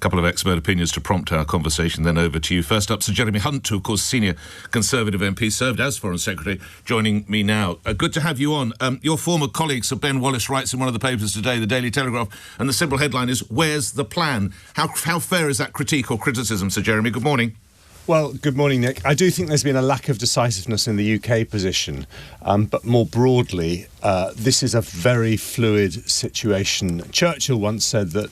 couple of expert opinions to prompt our conversation, then over to you. First up, Sir Jeremy Hunt, who, of course, senior Conservative MP, served as Foreign Secretary, joining me now. Good to have you on. Your former colleague, Sir Ben Wallace, writes in one of the papers today, the Daily Telegraph, and the simple headline is, "Where's the plan?" How fair is that critique or criticism, Sir Jeremy? Good morning. Well, good morning, Nick. I do think there's been a lack of decisiveness in the UK position, but more broadly, this is a very fluid situation. Churchill once said that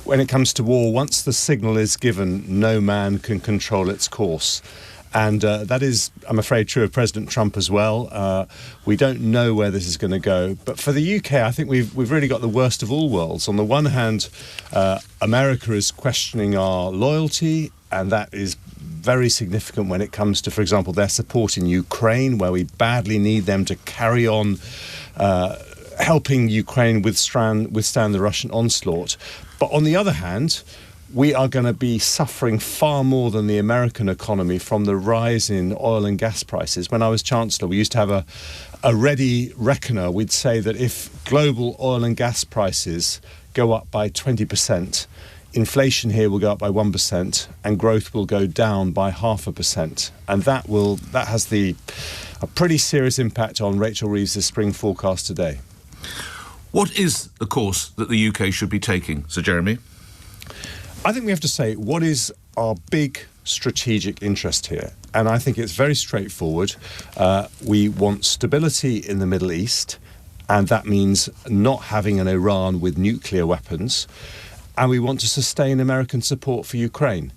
when it comes to war, once the signal is given, no man can control its course. And that is, I'm afraid, true of President Trump as well. We don't know where this is going to go. But for the UK, I think we've really got the worst of all worlds. On the one hand, America is questioning our loyalty, and that is very significant when it comes to, for example, their support in Ukraine, where we badly need them to carry on helping Ukraine withstand the Russian onslaught. But on the other hand, we are going to be suffering far more than the American economy from the rise in oil and gas prices. When I was Chancellor, we used to have a ready reckoner. We'd say that if global oil and gas prices go up by 20%, inflation here will go up by 1% and growth will go down by 0.5%. And that has a pretty serious impact on Rachel Reeves' spring forecast today. What is the course that the UK should be taking, Sir Jeremy? I think we have to say, what is our big strategic interest here? And I think it's very straightforward. We want stability in the Middle East, and that means not having an Iran with nuclear weapons. And we want to sustain American support for Ukraine.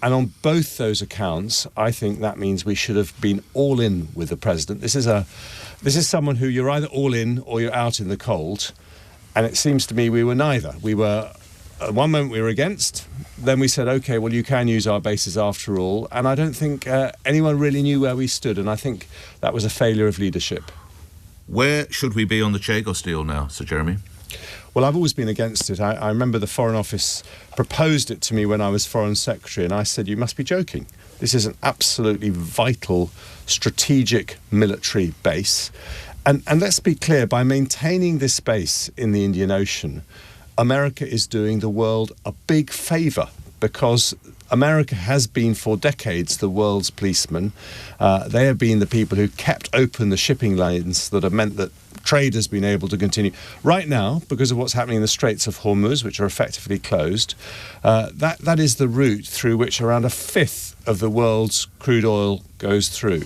And on both those accounts, I think that means we should have been all in with the president. This is someone who you're either all in or you're out in the cold. And it seems to me we were neither. We were, at one moment we were against, then we said, OK, well, you can use our bases after all. And I don't think anyone really knew where we stood. And I think that was a failure of leadership. Where should we be on the Chagos deal now, Sir Jeremy? Well, I've always been against it. I remember the Foreign Office proposed it to me when I was Foreign Secretary, and I said, you must be joking. This is an absolutely vital strategic military base. And let's be clear, by maintaining this base in the Indian Ocean, America is doing the world a big favour, because America has been for decades the world's policeman. They have been the people who kept open the shipping lanes that have meant that trade has been able to continue. Right now, because of what's happening in the Straits of Hormuz, which are effectively closed, that is the route through which around a fifth of the world's crude oil goes through.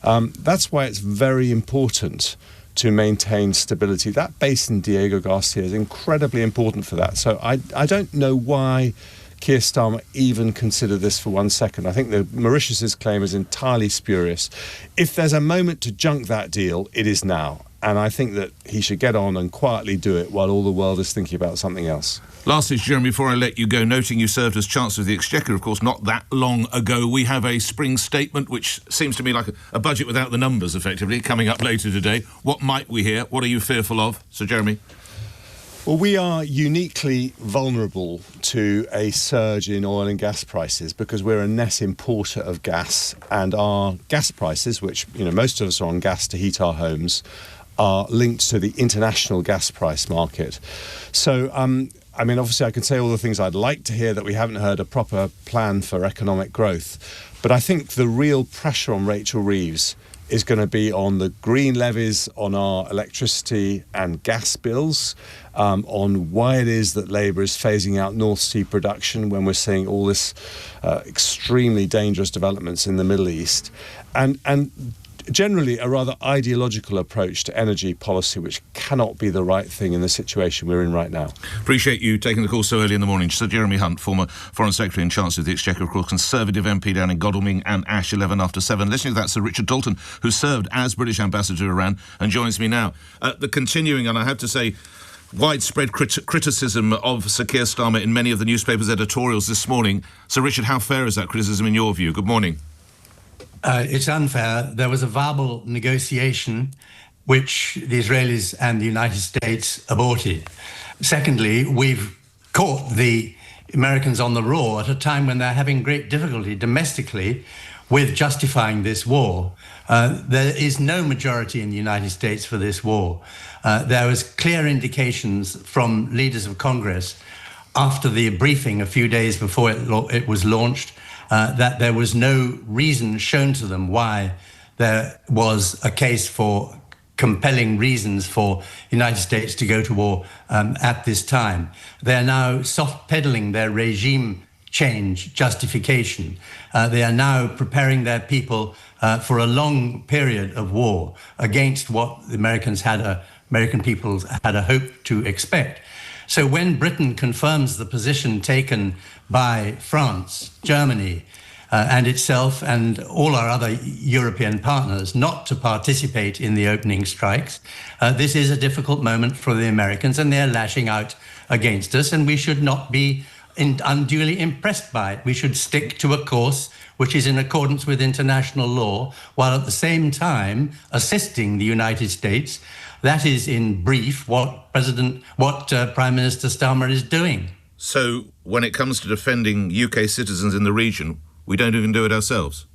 That's why it's very important to maintain stability. That base in Diego Garcia is incredibly important for that. So I don't know why Keir Starmer even considered this for 1 second. I think the Mauritius's claim is entirely spurious. If there's a moment to junk that deal, it is now. And I think that he should get on and quietly do it while all the world is thinking about something else. Lastly, Jeremy, before I let you go, noting you served as Chancellor of the Exchequer, of course, not that long ago, we have a spring statement, which seems to me like a budget without the numbers, effectively, coming up later today. What might we hear? What are you fearful of, Sir Jeremy? Well, we are uniquely vulnerable to a surge in oil and gas prices because we're a net importer of gas, and our gas prices, which, most of us are on gas to heat our homes, are linked to the international gas price market. So, obviously I can say all the things I'd like to hear, that we haven't heard a proper plan for economic growth. But I think the real pressure on Rachel Reeves is going to be on the green levies on our electricity and gas bills, on why it is that Labour is phasing out North Sea production when we're seeing all this extremely dangerous developments in the Middle East, and generally a rather ideological approach to energy policy, which cannot be the right thing in the situation we're in right now. Appreciate you taking the call so early in the morning. Sir Jeremy Hunt, former Foreign Secretary and Chancellor of the Exchequer, of course, Conservative MP down in Godalming and Ash, 11 after 7. Listening to that, Sir Richard Dalton, who served as British Ambassador to Iran and joins me now. The continuing, and I have to say, widespread criticism of Sir Keir Starmer in many of the newspapers' editorials this morning. Sir Richard, how fair is that criticism in your view? Good morning. It's unfair. There was a viable negotiation which the Israelis and the United States aborted. Secondly, we've caught the Americans on the raw at a time when they're having great difficulty domestically with justifying this war. There is no majority in the United States for this war. There was clear indications from leaders of Congress after the briefing a few days before it was launched, that there was no reason shown to them why there was a case for compelling reasons for the United States to go to war at this time. They're now soft-pedaling their regime change justification. They are now preparing their people for a long period of war against what the American people had a hope to expect. So when Britain confirms the position taken by France, Germany, and itself and all our other European partners not to participate in the opening strikes, this is a difficult moment for the Americans, and they're lashing out against us, and we should not be unduly impressed by it. We should stick to a course which is in accordance with international law, while at the same time assisting the United States. That is, in brief, what Prime Minister Starmer is doing. So, when it comes to defending UK citizens in the region, we don't even do it ourselves?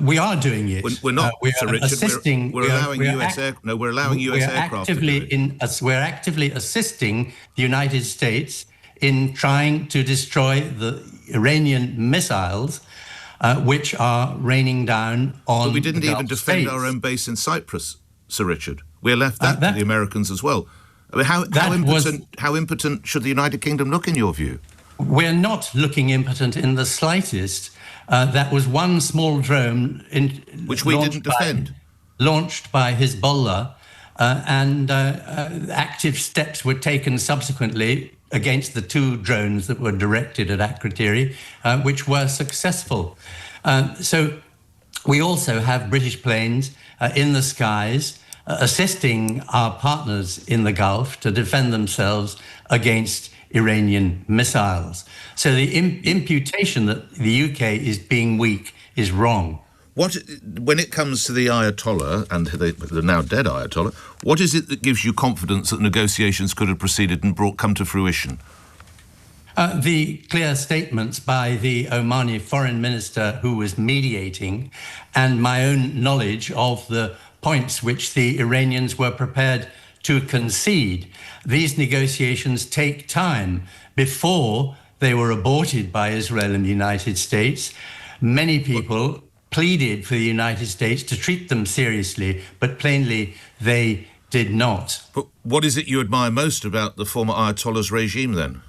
We are doing it. We're not, Sir Richard. Assisting. We're allowing US aircraft to do it. We're actively assisting the United States in trying to destroy the Iranian missiles, which are raining down on. But we didn't even defend States. our own base in Cyprus, Sir Richard. We left that to the Americans as well. I mean, how impotent should the United Kingdom look in your view? We're not looking impotent in the slightest. That was one small drone which we didn't defend. Launched by Hezbollah, and active steps were taken subsequently against the two drones that were directed at Akrotiri, which were successful. So we also have British planes in the skies assisting our partners in the Gulf to defend themselves against Iranian missiles. So the imputation that the UK is being weak is wrong. When it comes to the Ayatollah, and the now dead Ayatollah, what is it that gives you confidence that negotiations could have proceeded and come to fruition? The clear statements by the Omani foreign minister who was mediating, and my own knowledge of the points which the Iranians were prepared to concede. These negotiations take time. Before they were aborted by Israel and the United States, many people pleaded for the United States to treat them seriously, but plainly they did not. But what is it you admire most about the former Ayatollah's regime then?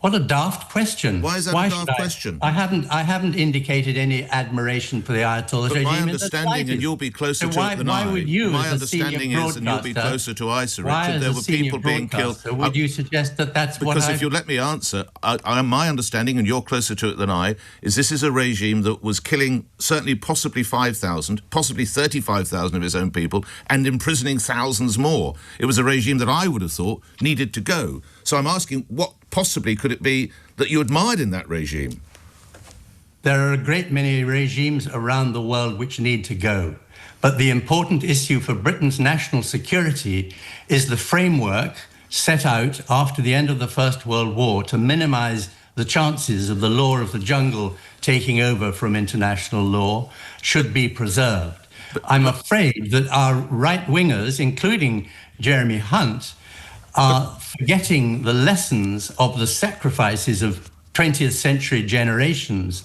What a daft question. Why is that a daft question? I haven't indicated any admiration for the Ayatollah's regime. My understanding, and you'll be closer to it than I. Why would you, my as a senior understanding is, and you'll be closer to I, Sir Richard, there were people being killed. Would you suggest that that's what Because if you let me answer, my understanding, and you're closer to it than I, is this is a regime that was killing certainly possibly 5,000, possibly 35,000 of its own people, and imprisoning thousands more. It was a regime that I would have thought needed to go. So I'm asking, what possibly could it be that you admired in that regime? There are a great many regimes around the world which need to go. But the important issue for Britain's national security is the framework set out after the end of the First World War to minimize the chances of the law of the jungle taking over from international law should be preserved. I'm afraid that our right-wingers, including Jeremy Hunt, are forgetting the lessons of the sacrifices of 20th century generations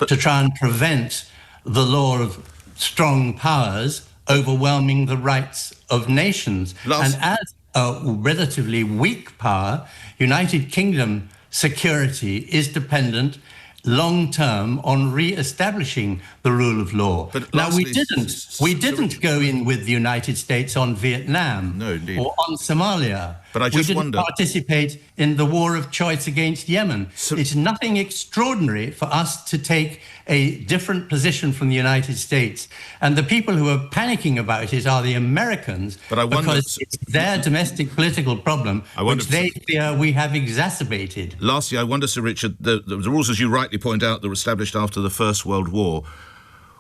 to try and prevent the law of strong powers overwhelming the rights of nations. And as a relatively weak power, United Kingdom security is dependent long-term on re-establishing the rule of law. But now, lastly, we didn't go in with the United States on Vietnam or on Somalia. But I just wonder. We didn't participate in the war of choice against Yemen. It's nothing extraordinary for us to take a different position from the United States. And the people who are panicking about it are the Americans, but I wonder, because it's their domestic political problem, which they fear we have exacerbated. Lastly, I wonder, Sir Richard, the rules, as you rightly point out, that were established after the First World War,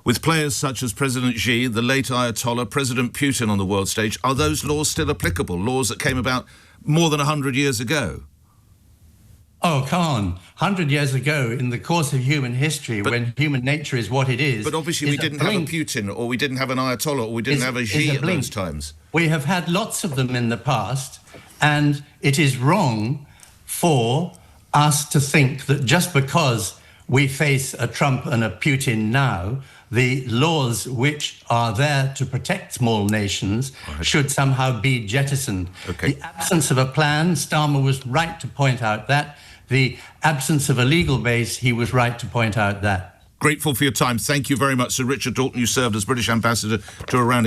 with players such as President Xi, the late Ayatollah, President Putin on the world stage, are those laws still applicable? Laws that came about more than 100 years ago? Oh, come on. 100 years ago, in the course of human history, when human nature is what it is... But obviously we didn't have a Putin, or we didn't have an Ayatollah, or we didn't have a Xi at those times. We have had lots of them in the past, and it is wrong for us to think that just because we face a Trump and a Putin now, the laws which are there to protect small nations should somehow be jettisoned. Okay. The absence of a plan, Starmer was right to point out that. The absence of a legal base, he was right to point out that. Grateful for your time. Thank you very much, Sir Richard Dalton. You served as British ambassador to Iran.